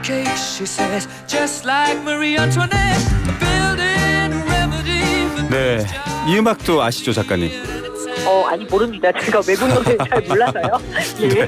cake, she says, just like Marie Antoinette, building remedy for 네, 이 음악도 아시죠, 작가님? 아니 모릅니다. 제가 외국 노래 잘 몰라서요. 예.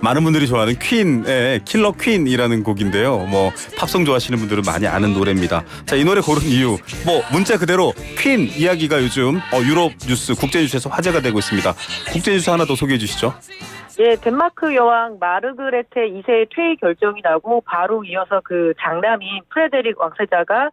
많은 분들이 좋아하는 퀸의 킬러 퀸이라는 곡인데요. 뭐 팝송 좋아하시는 분들은 많이 아는 노래입니다. 자, 이 노래 고른 이유, 뭐 문자 그대로 퀸 이야기가 요즘 유럽 뉴스, 국제 뉴스에서 화제가 되고 있습니다. 국제 뉴스 하나 더 소개해 주시죠. 예, 덴마크 여왕 마르그레테 2세의 퇴위 결정이 나고 바로 이어서 그 장남인 프레데릭 왕세자가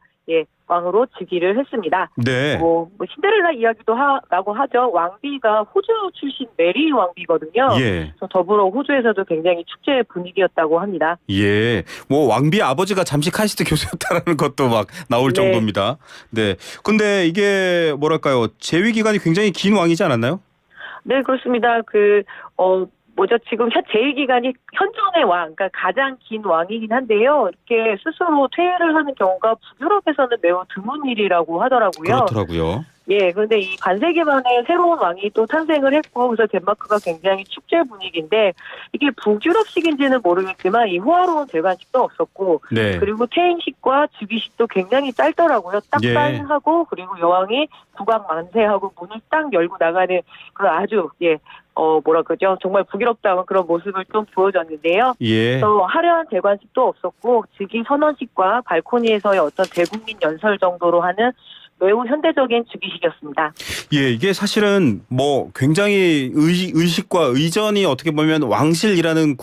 왕으로 즉위를 했습니다. 네. 뭐 신데렐라 이야기도 라고 하죠. 왕비가 호주 출신 메리 왕비거든요. 예. 더불어 호주에서도 굉장히 축제 분위기였다고 합니다. 예. 뭐 왕비 아버지가 잠시 카이스트 교수였다라는 것도 막 나올 네. 정도입니다. 네. 근데 이게 뭐랄까요? 재위 기간이 굉장히 긴 왕이지 않았나요? 네, 그렇습니다. 지금 재위 기간이 현존의 왕, 그러니까 가장 긴 왕이긴 한데요. 이렇게 스스로 퇴위를 하는 경우가 북유럽에서는 매우 드문 일이라고 하더라고요. 그렇더라고요. 예, 그런데 이 반세기 만에 새로운 왕이 또 탄생을 했고, 그래서 덴마크가 굉장히 축제 분위기인데, 이게 북유럽식인지는 모르겠지만, 이 호화로운 대관식도 없었고, 네. 그리고 퇴임식과 즉위식도 굉장히 짧더라고요. 딱 예. 하고, 그리고 여왕이 국왕 만세하고 문을 딱 열고 나가는 그런 아주, 정말 북유럽다운 그런 모습을 좀 보여줬는데요. 예. 또 화려한 대관식도 없었고, 즉위 선언식과 발코니에서의 어떤 대국민 연설 정도로 하는 매우 현대적인 즉위식이었습니다. 예, 이게 사실은 뭐 굉장히 의식과 의전이 어떻게 보면 왕실이라는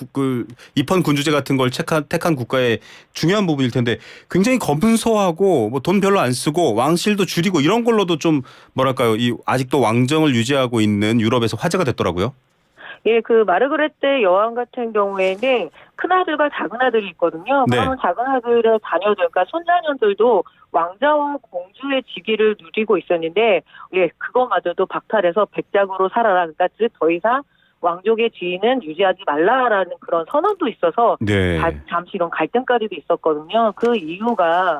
입헌 군주제 같은 걸 택한 국가의 중요한 부분일 텐데 굉장히 검소하고 뭐 돈 별로 안 쓰고 왕실도 줄이고 이런 걸로도 좀 뭐랄까요, 이 아직도 왕정을 유지하고 있는 유럽에서 화제가 됐더라고요. 예, 그 마르그레테 여왕 같은 경우에는 큰아들과 작은아들이 있거든요. 네. 그러면 작은아들의 자녀들, 그러니까 손자녀들도 왕자와 공주의 직위를 누리고 있었는데, 그거마저도 박탈해서 백작으로 살아라. 그러니까 즉 더 이상 왕족의 지위는 유지하지 말라라는 그런 선언도 있어서 네. 잠시 이런 갈등까지도 있었거든요. 그 이유가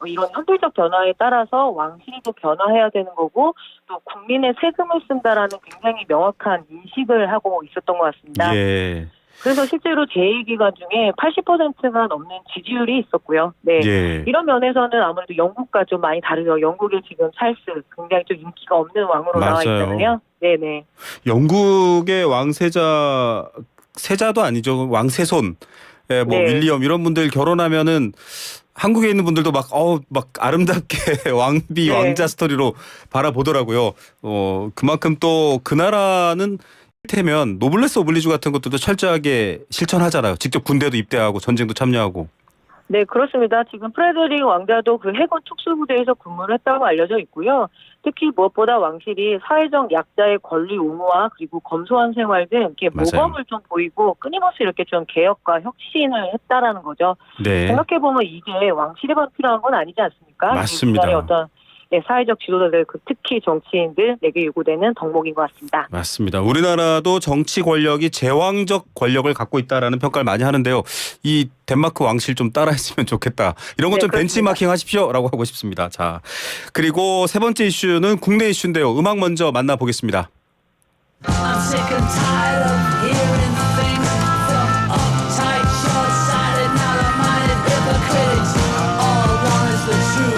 이런 현대적 변화에 따라서 왕실도 변화해야 되는 거고 또 국민의 세금을 쓴다라는 굉장히 명확한 인식을 하고 있었던 것 같습니다. 예. 그래서 실제로 재임 기간 중에 80%가 넘는 지지율이 있었고요. 네. 예. 이런 면에서는 아무래도 영국과 좀 많이 다르죠. 영국의 지금 찰스 굉장히 좀 인기가 없는 왕으로 나와 맞아요. 있잖아요. 네네. 영국의 세자도 아니죠. 왕세손, 뭐 네. 윌리엄 이런 분들 결혼하면은 한국에 있는 분들도 막 아름답게 왕비 네. 왕자 스토리로 바라보더라고요. 그만큼 또 그 나라는 이를테면 노블레스 오블리주 같은 것들도 철저하게 실천하잖아요. 직접 군대도 입대하고 전쟁도 참여하고. 네, 그렇습니다. 지금 프레드릭 왕자도 그 해군 특수부대에서 근무를 했다고 알려져 있고요. 특히 무엇보다 왕실이 사회적 약자의 권리 옹호와 그리고 검소한 생활 등 이렇게 맞아요. 모범을 좀 보이고 끊임없이 이렇게 좀 개혁과 혁신을 했다라는 거죠. 네. 생각해보면 이게 왕실에만 필요한 건 아니지 않습니까? 맞습니다. 우리나라의 어떤 사회적 지도자들, 특히 정치인들에게 요구되는 덕목인 것 같습니다. 맞습니다. 우리나라도 정치 권력이 제왕적 권력을 갖고 있다라는 평가를 많이 하는데요. 이 덴마크 왕실 좀 따라했으면 좋겠다. 이런 것 좀 네, 벤치마킹 하십시오라고 하고 싶습니다. 자, 그리고 세 번째 이슈는 국내 이슈인데요. 음악 먼저 만나보겠습니다. I'm sick and tired of hearing things from uptight, short-sighted, narrow-minded hypocrites. All I want is the truth.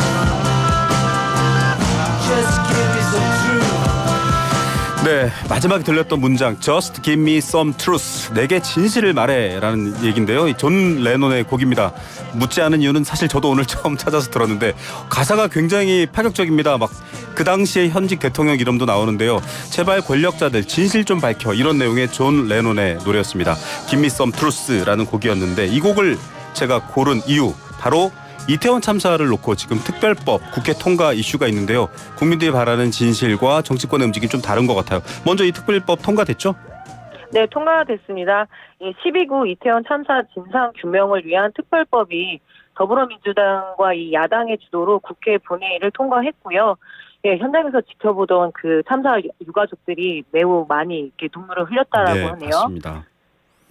Just give me some truth. 네, 마지막에 들렸던 문장 Just give me some truth. 내게 진실을 말해라는 얘기인데요. 이 존 레논의 곡입니다. 묻지 않은 이유는 사실 저도 오늘 처음 찾아서 들었는데 가사가 굉장히 파격적입니다. 막 그 당시에 현직 대통령 이름도 나오는데요. 제발 권력자들 진실 좀 밝혀, 이런 내용의 존 레논의 노래였습니다. Give me some truth라는 곡이었는데 이 곡을 제가 고른 이유 바로 이태원 참사를 놓고 지금 특별법 국회 통과 이슈가 있는데요. 국민들이 바라는 진실과 정치권의 움직임이 좀 다른 것 같아요. 먼저 이 특별법 통과됐죠? 네, 통과됐습니다. 12구 이태원 참사 진상 규명을 위한 특별법이 더불어민주당과 이 야당의 주도로 국회 본회의를 통과했고요. 현장에서 지켜보던 그 참사 유가족들이 매우 많이 이렇게 눈물을 흘렸다라고 네, 하네요. 맞습니다.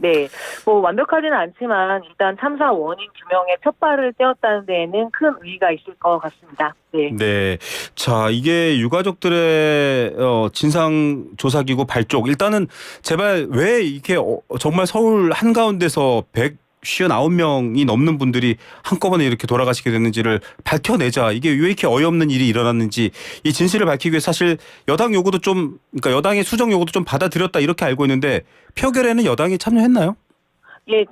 네, 완벽하지는 않지만 일단 참사 원인 규명에 첫발을 떼었다는 데에는 큰 의의가 있을 것 같습니다. 네. 네, 자, 이게 유가족들의 진상 조사기구 발족. 일단은 제발 왜 이렇게 정말 서울 한가운데서 59명이 넘는 분들이 한꺼번에 이렇게 돌아가시게 됐는지를 밝혀내자. 이게 왜 이렇게 어이없는 일이 일어났는지 이 진실을 밝히기 위해 사실 여당 요구도 좀 그러니까 여당의 수정 요구도 좀 받아들였다 이렇게 알고 있는데 표결에는 여당이 참여했나요? 예,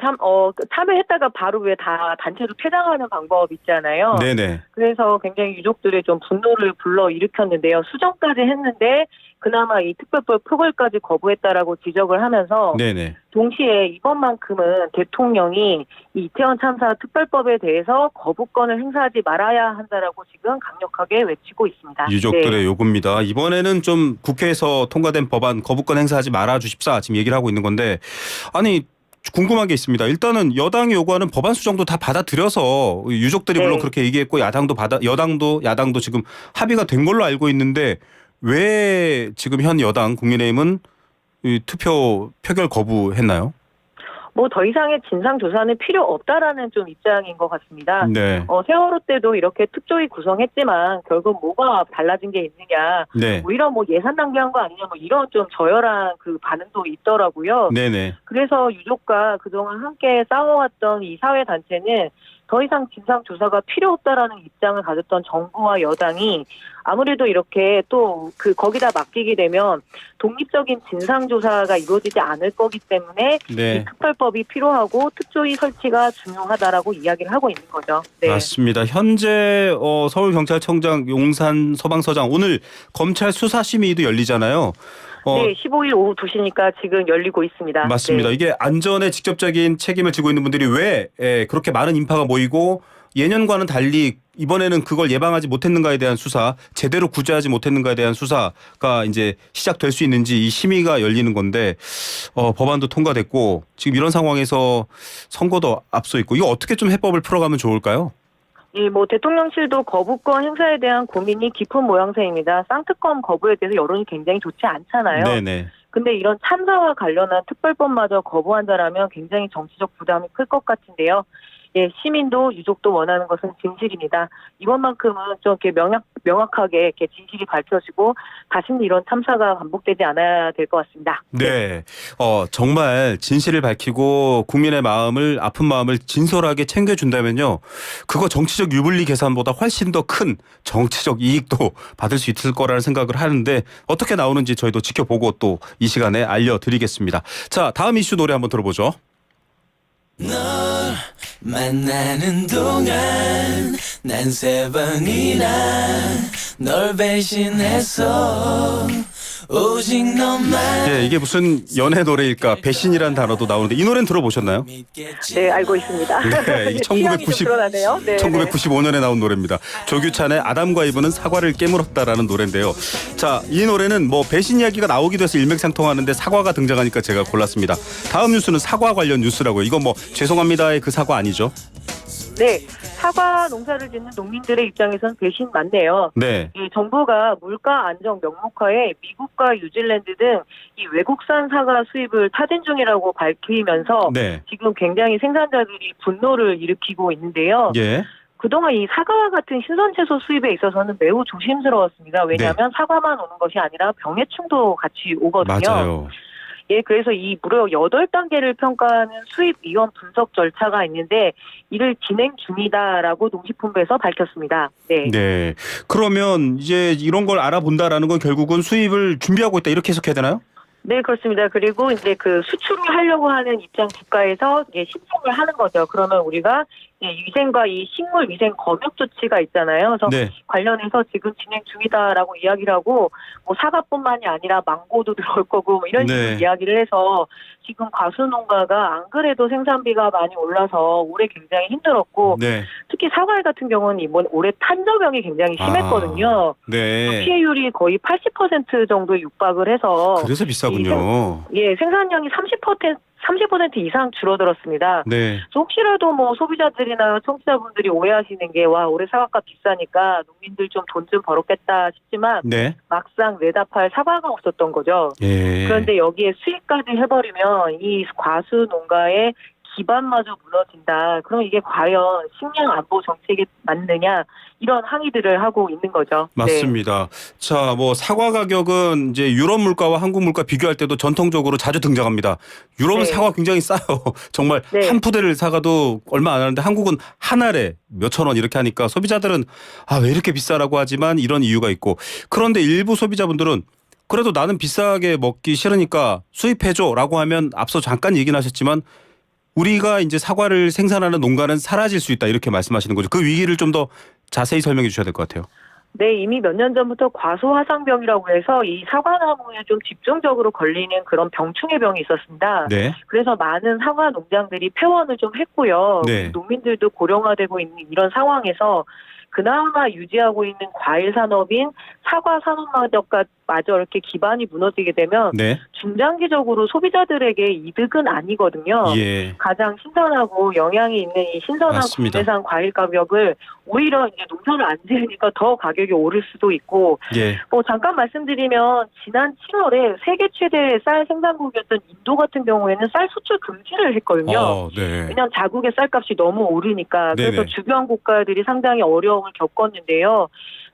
참여했다가 바로 왜 다 단체로 퇴장하는 방법 있잖아요. 네네. 그래서 굉장히 유족들의 좀 분노를 불러일으켰는데요. 수정까지 했는데 그나마 이 특별법 표결까지 거부했다라고 지적을 하면서 네네. 동시에 이번만큼은 대통령이 이 이태원 참사 특별법에 대해서 거부권을 행사하지 말아야 한다라고 지금 강력하게 외치고 있습니다. 유족들의 네. 요구입니다. 이번에는 좀 국회에서 통과된 법안 거부권 행사하지 말아 주십사 지금 얘기를 하고 있는 건데 아니 궁금한 게 있습니다. 일단은 여당이 요구하는 법안 수정도 다 받아들여서 유족들이 물론 네. 그렇게 얘기했고 여당도 야당도 지금 합의가 된 걸로 알고 있는데 왜 지금 현 여당 국민의힘은 이 표결 거부했나요? 뭐 더 이상의 진상 조사는 필요 없다라는 좀 입장인 것 같습니다. 네. 세월호 때도 이렇게 특조위 구성했지만 결국 뭐가 달라진 게 있느냐. 네. 오히려 뭐 예산 낭비한 거 아니냐 뭐 이런 좀 저열한 그 반응도 있더라고요. 네네. 그래서 유족과 그동안 함께 싸워왔던 이 사회단체는 더 이상 진상조사가 필요 없다라는 입장을 가졌던 정부와 여당이 아무래도 이렇게 또 거기다 맡기게 되면 독립적인 진상조사가 이루어지지 않을 거기 때문에 네. 이 특별법이 필요하고 특조위 설치가 중요하다라고 이야기를 하고 있는 거죠. 네. 맞습니다. 현재 서울경찰청장 용산 서방서장 오늘 검찰 수사심의도 열리잖아요. 네, 15일 오후 2시니까 지금 열리고 있습니다. 맞습니다. 네. 이게 안전에 직접적인 책임을 지고 있는 분들이 왜 그렇게 많은 인파가 모이고 예년과는 달리 이번에는 그걸 예방하지 못했는가에 대한 수사, 제대로 구제하지 못했는가에 대한 수사가 이제 시작될 수 있는지 이 심의가 열리는 건데 법안도 통과됐고 지금 이런 상황에서 선거도 앞서 있고 이거 어떻게 좀 해법을 풀어가면 좋을까요? 예, 뭐 대통령실도 거부권 행사에 대한 고민이 깊은 모양새입니다. 쌍특검 거부에 대해서 여론이 굉장히 좋지 않잖아요. 네네. 근데 이런 참사와 관련한 특별법마저 거부한다라면 굉장히 정치적 부담이 클 것 같은데요. 예, 시민도 유족도 원하는 것은 진실입니다. 이번만큼은 좀 이렇게 명확하게 이렇게 진실이 밝혀지고 다시는 이런 참사가 반복되지 않아야 될 것 같습니다. 네. 정말 진실을 밝히고 국민의 마음을 아픈 마음을 진솔하게 챙겨준다면요. 그거 정치적 유불리 계산보다 훨씬 더 큰 정치적 이익도 받을 수 있을 거라는 생각을 하는데 어떻게 나오는지 저희도 지켜보고 또 이 시간에 알려드리겠습니다. 자, 다음 이슈 노래 한번 들어보죠. 널 만나는 동안 난 3번이나 널 배신했어 오직 너만 예, 이게 무슨 연애 노래일까? 배신이라는 단어도 나오는데 이 노래는 들어보셨나요? 네, 알고 있습니다. 네, 이 취향이 좀 드러나네요. 네, 1995년에 나온 노래입니다. 조규찬의 아담과 이브는 사과를 깨물었다라는 노래인데요. 자, 이 노래는 뭐 배신 이야기가 나오기도 해서 일맥상통하는데 사과가 등장하니까 제가 골랐습니다. 다음 뉴스는 사과 관련 뉴스라고요. 이건 뭐 죄송합니다의 그 사과 아니죠? 네, 사과 농사를 짓는 농민들의 입장에선 배신 맞네요. 네. 이 정부가 물가 안정 명목하에 미국과 뉴질랜드 등 이 외국산 사과 수입을 타진 중이라고 밝히면서 네. 지금 굉장히 생산자들이 분노를 일으키고 있는데요. 예. 그동안 이 사과와 같은 신선채소 수입에 있어서는 매우 조심스러웠습니다. 왜냐하면 사과만 오는 것이 아니라 병해충도 같이 오거든요. 맞아요. 예, 그래서 이 무려 8단계를 평가하는 수입 위험 분석 절차가 있는데 이를 진행 중이다라고 농식품부에서 밝혔습니다. 네. 네. 그러면 이제 이런 걸 알아본다라는 건 결국은 수입을 준비하고 있다 이렇게 해석해야 되나요? 네, 그렇습니다. 그리고 이제 그 수출을 하려고 하는 입장 국가에서 이제 신청을 하는 거죠. 그러면 우리가 위생과 이 식물 위생 검역 조치가 있잖아요. 그래서 네. 관련해서 지금 진행 중이다라고 이야기를 하고 뭐 사과뿐만이 아니라 망고도 들어올 거고 뭐 이런 네. 식으로 이야기를 해서 지금 과수 농가가 안 그래도 생산비가 많이 올라서 올해 굉장히 힘들었고 네. 특히 사과 같은 경우는 이번 올해 탄저병이 굉장히 심했거든요. 네. 피해율이 거의 80% 정도 육박을 해서 그래서 비싸군요. 예, 생산량이 30% 이상 줄어들었습니다. 네. 그래서 혹시라도 뭐 소비자들이나 청취자분들이 오해하시는 게 와 올해 사과값 비싸니까 농민들 좀 돈 좀 벌었겠다 싶지만 네. 막상 내다 팔 사과가 없었던 거죠. 예. 그런데 여기에 수익까지 해버리면 이 과수 농가의 기반마저 무너진다. 그럼 이게 과연 식량 안보 정책에 맞느냐 이런 항의들을 하고 있는 거죠. 맞습니다. 자, 뭐 사과 가격은 이제 유럽 물가와 한국 물가 비교할 때도 전통적으로 자주 등장합니다. 유럽은 네. 사과 굉장히 싸요. 정말 네. 한 푸대를 사가도 얼마 안 하는데 한국은 한 알에 몇천 원 이렇게 하니까 소비자들은 왜 이렇게 비싸라고 하지만 이런 이유가 있고, 그런데 일부 소비자분들은 그래도 나는 비싸게 먹기 싫으니까 수입해줘라고 하면 앞서 잠깐 얘기는 하셨지만 우리가 이제 사과를 생산하는 농가는 사라질 수 있다 이렇게 말씀하시는 거죠. 그 위기를 좀 더 자세히 설명해 주셔야 될 것 같아요. 네, 이미 몇 년 전부터 과수화상병이라고 해서 이 사과나무에 좀 집중적으로 걸리는 그런 병충해 병이 있었습니다. 네. 그래서 많은 사과 농장들이 폐원을 좀 했고요. 네. 농민들도 고령화되고 있는 이런 상황에서 그나마 유지하고 있는 과일 산업인 사과 산업마저 이렇게 기반이 무너지게 되면 네. 중장기적으로 소비자들에게 이득은 아니거든요. 예. 가장 신선하고 영양이 있는 이 신선한 맞습니다. 국내산 과일 가격을 오히려 이제 농사를 안 지으니까 더 가격이 오를 수도 있고, 예. 잠깐 말씀드리면 지난 7월에 세계 최대 쌀 생산국이었던 인도 같은 경우에는 쌀 수출 금지를 했거든요. 네. 왜냐하면 자국의 쌀값이 너무 오르니까. 그래서 네네. 주변 국가들이 상당히 어려움을 겪었는데요.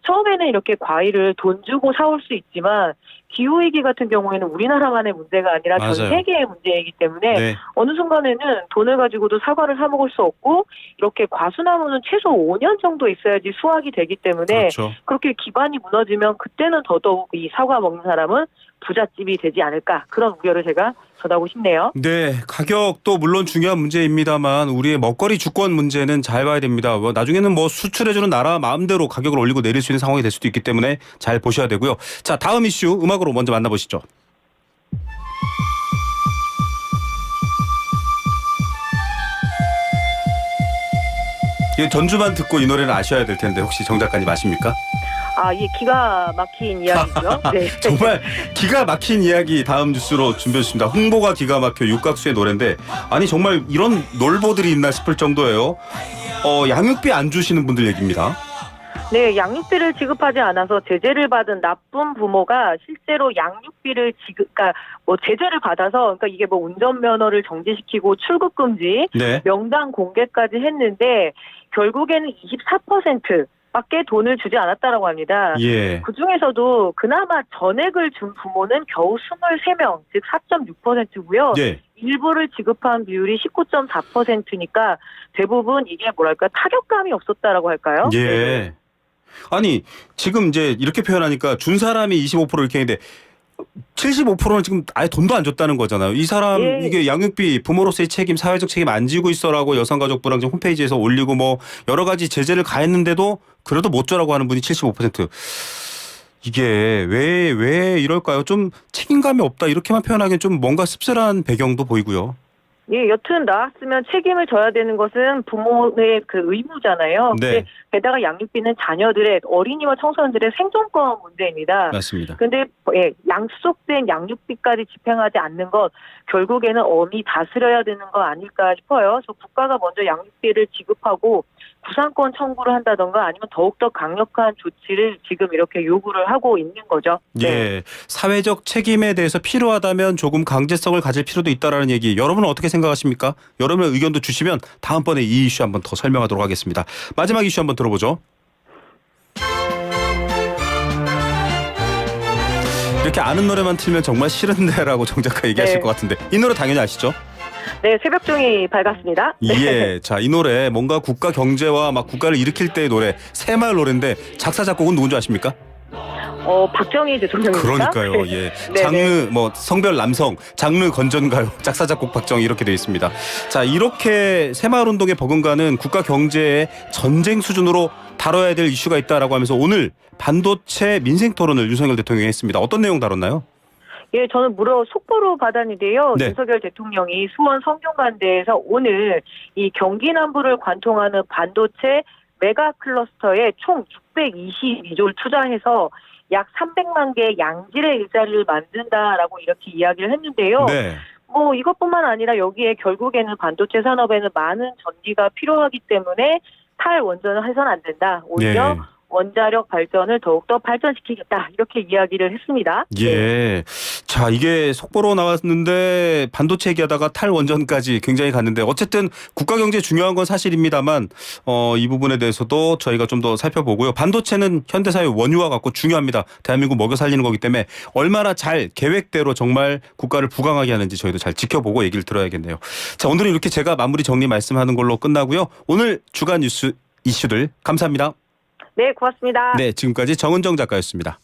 처음에는 이렇게 과일을 돈 주고 사올 수 있지만 기후위기 같은 경우에는 우리나라만의 문제가 아니라 맞아요. 전 세계의 문제이기 때문에 네. 어느 순간에는 돈을 가지고도 사과를 사 먹을 수 없고, 이렇게 과수나무는 최소 5년 정도 있어야지 수확이 되기 때문에 그렇죠. 그렇게 기반이 무너지면 그때는 더더욱 이 사과 먹는 사람은 부잣집이 되지 않을까, 그런 우려를 제가 전하고 싶네요. 네, 가격도 물론 중요한 문제입니다만 우리의 먹거리 주권 문제는 잘 봐야 됩니다. 나중에는 뭐 수출해주는 나라 마음대로 가격을 올리고 내릴 수 있는 상황이 될 수도 있기 때문에 잘 보셔야 되고요. 자, 다음 이슈 음악으로 먼저 만나보시죠. 이 전주만 듣고 이 노래는 아셔야 될 텐데 혹시 정 작가님 아십니까? 이 기가 막힌 이야기고요. 네. 정말 기가 막힌 이야기 다음 뉴스로 준비했습니다. 홍보가 기가 막혀 육각수의 노래인데, 아니 정말 이런 놀보들이 있나 싶을 정도예요. 양육비 안 주시는 분들 얘기입니다. 네, 양육비를 지급하지 않아서 제재를 받은 나쁜 부모가 실제로 양육비를 제재를 받아서, 그러니까 이게 운전면허를 정지시키고 출국 금지, 네. 명단 공개까지 했는데 결국에는 24% 밖에 돈을 주지 않았다라고 합니다. 예. 그 중에서도 그나마 전액을 준 부모는 겨우 23명, 즉 4.6%고요. 예. 일부를 지급한 비율이 19.4%니까 대부분 이게 타격감이 없었다라고 할까요? 예. 네. 아니 지금 이제 이렇게 표현하니까 준 사람이 25% 이렇게 했는데 75%는 지금 아예 돈도 안 줬다는 거잖아요. 이 사람 예. 이게 양육비 부모로서의 책임, 사회적 책임 안 지고 있어라고 여성가족부랑 지금 홈페이지에서 올리고 뭐 여러 가지 제재를 가했는데도 그래도 못 줘라고 하는 분이 75%. 이게 왜 이럴까요? 좀 책임감이 없다 이렇게만 표현하기엔 좀 뭔가 씁쓸한 배경도 보이고요. 예, 여튼 나왔으면 책임을 져야 되는 것은 부모의 그 의무잖아요. 네. 근데 게다가 양육비는 자녀들의, 어린이와 청소년들의 생존권 문제입니다. 맞습니다. 근데 약속된 양육비까지 집행하지 않는 것, 결국에는 엄히 다스려야 되는 거 아닐까 싶어요. 그래서 국가가 먼저 양육비를 지급하고 구상권 청구를 한다던가 아니면 더욱더 강력한 조치를 지금 이렇게 요구를 하고 있는 거죠. 네. 예, 사회적 책임에 대해서 필요하다면 조금 강제성을 가질 필요도 있다라는 얘기. 여러분은 어떻게 생각하십니까? 여러분의 의견도 주시면 다음번에 이 이슈 한번 더 설명하도록 하겠습니다. 마지막 이슈 한번 들어보죠. 이렇게 아는 노래만 틀면 정말 싫은데라고 정 작가 얘기하실 네. 것 같은데 이 노래 당연히 아시죠? 네, 새벽종이 밝았습니다. 예, 자, 이 노래 뭔가 국가 경제와 막 국가를 일으킬 때의 노래, 새마을 노래인데 작사 작곡은 누군지 아십니까? 박정희 대통령입니다. 그러니까요. 예. 네, 장르 성별 남성, 장르 건전가요, 작사 작곡 박정희 이렇게 되어 있습니다. 자, 이렇게 새마을 운동에 버금가는 국가 경제의 전쟁 수준으로 다뤄야 될 이슈가 있다라고 하면서 오늘 반도체 민생 토론을 윤석열 대통령이 했습니다. 어떤 내용 다뤘나요? 예, 저는 무려 속보로 받았는데요. 네. 윤석열 대통령이 수원 성균관대에서 오늘 이 경기 남부를 관통하는 반도체 메가 클러스터에 총 622조를 투자해서 약 300만 개의 양질의 일자리를 만든다라고 이렇게 이야기를 했는데요. 네. 이것뿐만 아니라 여기에 결국에는 반도체 산업에는 많은 전기가 필요하기 때문에 탈원전을 해서는 안 된다. 오히려 네. 원자력 발전을 더욱더 발전시키겠다 이렇게 이야기를 했습니다. 예. 자, 이게 속보로 나왔는데 반도체 얘기하다가 탈원전까지 굉장히 갔는데 어쨌든 국가 경제 중요한 건 사실입니다만 이 부분에 대해서도 저희가 좀 더 살펴보고요. 반도체는 현대사회 원유와 같고 중요합니다. 대한민국 먹여 살리는 거기 때문에 얼마나 잘 계획대로 정말 국가를 부강하게 하는지 저희도 잘 지켜보고 얘기를 들어야겠네요. 자, 오늘은 이렇게 제가 마무리 정리 말씀하는 걸로 끝나고요. 오늘 주간 뉴스 이슈들 감사합니다. 네, 고맙습니다. 네, 지금까지 정은정 작가였습니다.